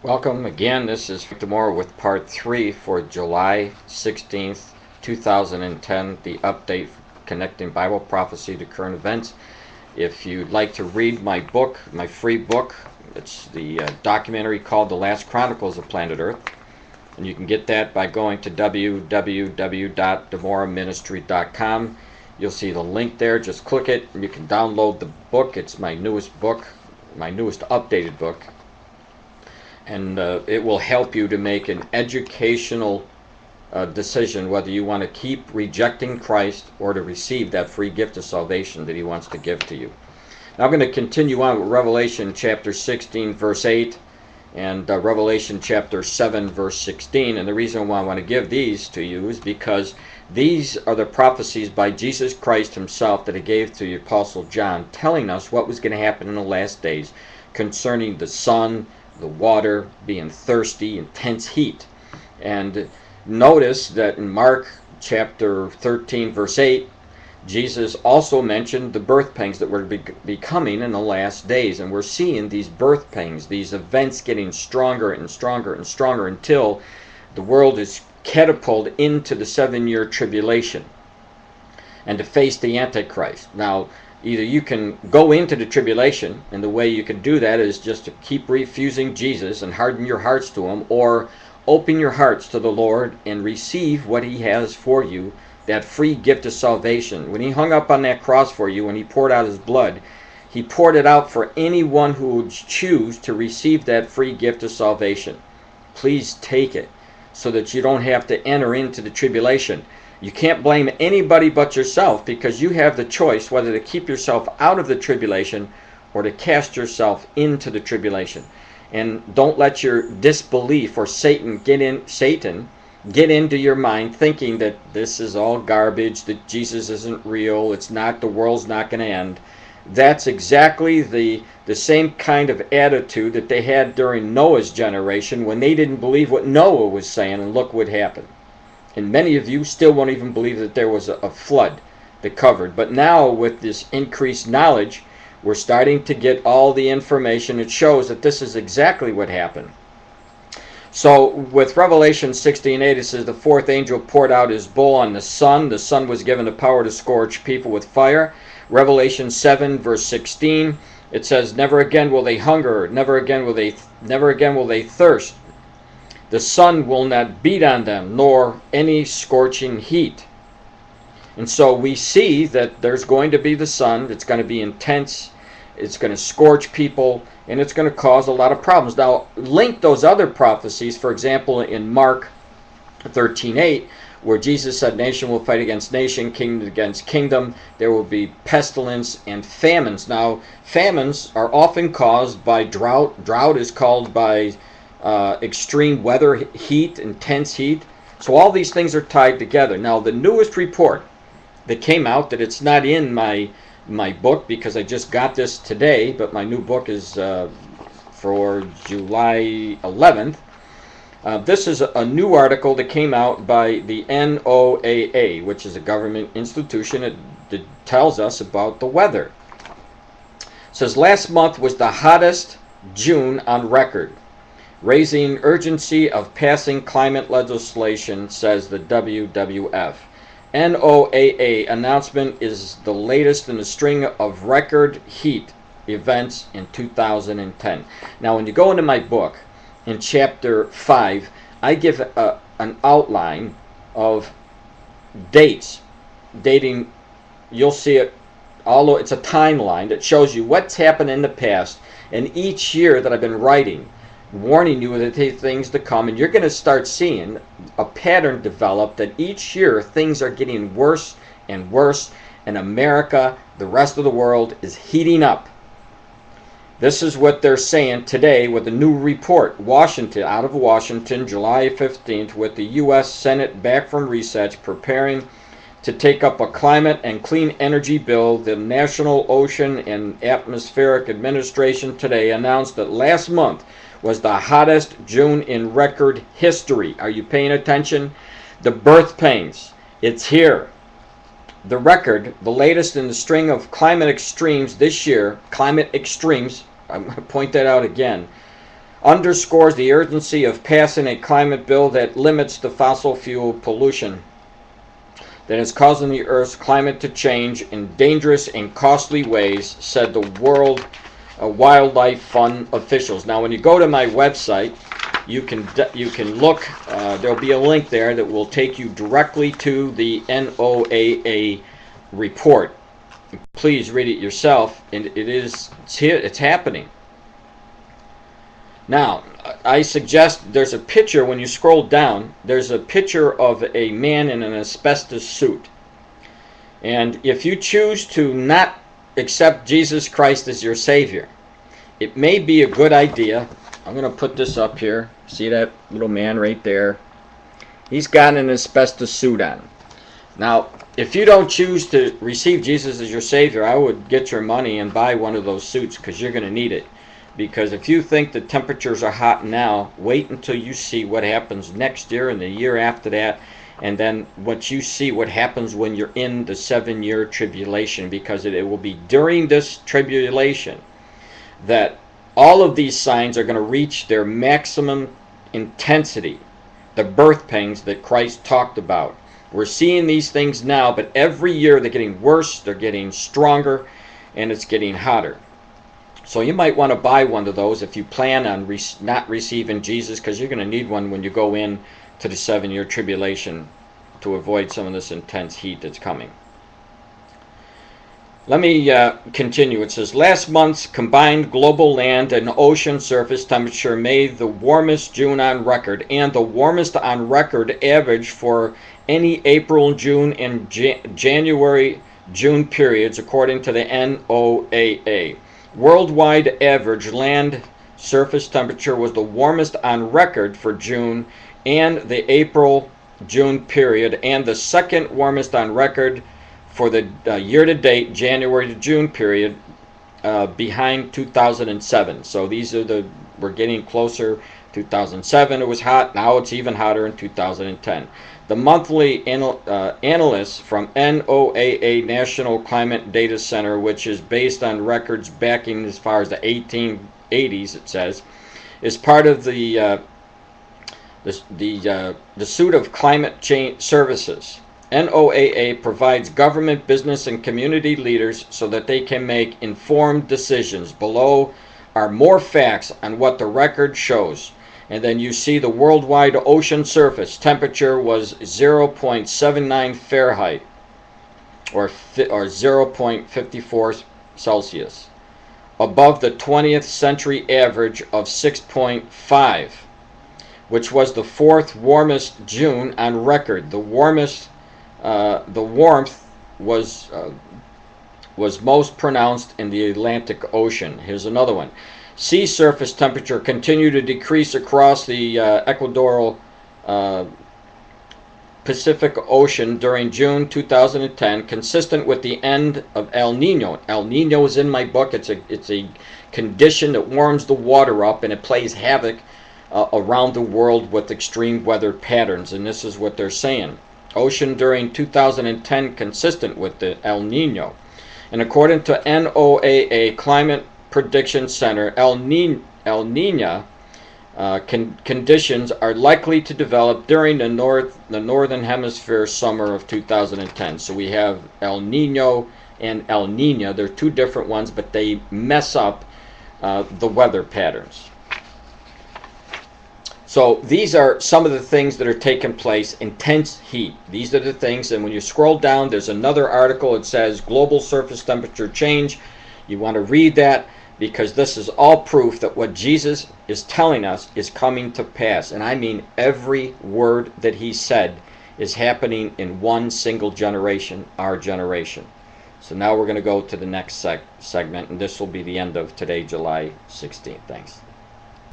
Welcome again. This is Frank DiMora with part 3 for July 16th, 2010, the update connecting Bible prophecy to current events. If you'd like to read my book, my free book, it's the documentary called The Last Chronicles of Planet Earth. And you can get that by going to www.demoraministry.com. You'll see the link there. Just click it and you can download the book. It's my newest book, my newest updated book. And it will help you to make an educational decision whether you want to keep rejecting Christ or to receive that free gift of salvation that he wants to give to you. Now I'm going to continue on with Revelation chapter 16 verse 8 and Revelation chapter 7 verse 16. And the reason why I want to give these to you is because these are the prophecies by Jesus Christ himself that he gave to the Apostle John, telling us what was going to happen in the last days concerning the sun, the water, being thirsty, intense heat. And notice that in Mark chapter 13 verse 8, Jesus also mentioned the birth pangs that were to be coming in the last days. And we're seeing these birth pangs, these events getting stronger and stronger and stronger until the world is catapulted into the 7-year tribulation and to face the Antichrist. Now, either you can go into the tribulation, and the way you can do that is just to keep refusing Jesus and harden your hearts to him, or open your hearts to the Lord and receive what he has for you, that free gift of salvation. When he hung up on that cross for you and he poured out his blood, he poured it out for anyone who would choose to receive that free gift of salvation. Please take it so that you don't have to enter into the tribulation. You can't blame anybody but yourself, because you have the choice whether to keep yourself out of the tribulation or to cast yourself into the tribulation. And don't let your disbelief or Satan get into your mind thinking that this is all garbage, that Jesus isn't real, it's not, the world's not going to end. That's exactly the same kind of attitude that they had during Noah's generation when they didn't believe what Noah was saying, and look what happened. And many of you still won't even believe that there was a flood that covered. But now with this increased knowledge, we're starting to get all the information. It shows that this is exactly what happened. So with Revelation 16:8, it says the fourth angel poured out his bowl on the sun. The sun was given the power to scourge people with fire. Revelation 7 verse 16, it says, never again will they hunger, never again will they thirst. The sun will not beat on them, nor any scorching heat. And so we see that there's going to be the sun. It's going to be intense. It's going to scorch people, and it's going to cause a lot of problems. Now, link those other prophecies, for example, in Mark 13:8, where Jesus said, nation will fight against nation, kingdom against kingdom. There will be pestilence and famines. Now, famines are often caused by drought. Drought is caused by extreme weather, heat, intense heat. So all these things are tied together. Now, the newest report that came out, that it's not in my book because I just got this today, but my new book is for July 11th. This is a new article that came out by the NOAA, which is a government institution that tells us about the weather. It says last month was the hottest June on record, raising urgency of passing climate legislation, says the WWF. NOAA announcement is the latest in a string of record heat events in 2010. Now, when you go into my book, in chapter 5, I give an outline of dates, dating, you'll see it, although it's a timeline that shows you what's happened in the past, and each year that I've been writing, warning you that things to come, and you're going to start seeing a pattern develop that each year things are getting worse and worse, and America, the rest of the world, is heating up. This is what they're saying today with a new report. Washington, out of Washington, July 15th, with the U.S. Senate back from recess, preparing to take up a climate and clean energy bill. The National Ocean and Atmospheric Administration today announced that last month was the hottest June in record history. Are you paying attention? The birth pains, it's here. The record, the latest in the string of climate extremes this year, climate extremes, I'm going to point that out again, underscores the urgency of passing a climate bill that limits the fossil fuel pollution that is causing the Earth's climate to change in dangerous and costly ways, said the World Wildlife Fund officials. Now, when you go to my website, you can look. There'll be a link there that will take you directly to the NOAA report. Please read it yourself, and it's happening. Now, I suggest there's a picture, when you scroll down, there's a picture of a man in an asbestos suit. And if you choose to not accept Jesus Christ as your Savior, it may be a good idea. I'm going to put this up here. See that little man right there? He's got an asbestos suit on. Now, if you don't choose to receive Jesus as your Savior, I would get your money and buy one of those suits, because you're going to need it. Because if you think the temperatures are hot now, wait until you see what happens next year and the year after that, and then what you see what happens when you're in the 7-year tribulation, because it will be during this tribulation that all of these signs are going to reach their maximum intensity, the birth pangs that Christ talked about. We're seeing these things now, but every year they're getting worse, they're getting stronger, and it's getting hotter. So you might want to buy one of those if you plan on not receiving Jesus, because you're going to need one when you go in to the 7-year tribulation to avoid some of this intense heat that's coming. Let me continue. It says, last month's combined global land and ocean surface temperature made the warmest June on record, and the warmest on record average for any April, June, and January-June periods, according to the NOAA. Worldwide average land surface temperature was the warmest on record for June and the April-June period, and the second warmest on record for the year-to-date January to June period, behind 2007. So we're getting closer. 2007 it was hot. Now it's even hotter in 2010. The monthly analysts from NOAA National Climate Data Center, which is based on records backing as far as the 1880s, it says, is part of the suite of climate change services. NOAA provides government, business, and community leaders so that they can make informed decisions. Below are more facts on what the record shows. And then you see the worldwide ocean surface temperature was 0.79 Fahrenheit, or 0.54 Celsius, above the 20th century average of 6.5, which was the fourth warmest June on record. The warmth was most pronounced in the Atlantic Ocean. Here's another one. Sea surface temperature continued to decrease across the equatorial Pacific Ocean during June 2010, consistent with the end of El Nino. El Nino is in my book. It's a condition that warms the water up, and it plays havoc around the world with extreme weather patterns. And this is what they're saying. Ocean during 2010 consistent with the El Nino. And according to NOAA Climate Prediction Center, El Nino conditions are likely to develop during the northern hemisphere summer of 2010. So we have El Nino and El Nina. They're two different ones, but they mess up the weather patterns. So these are some of the things that are taking place. Intense heat. These are the things, and when you scroll down, there's another article. It says global surface temperature change. You want to read that, because this is all proof that what Jesus is telling us is coming to pass. And I mean every word that he said is happening in one single generation, our generation. So now we're going to go to the next segment, and this will be the end of today, July 16th. Thanks.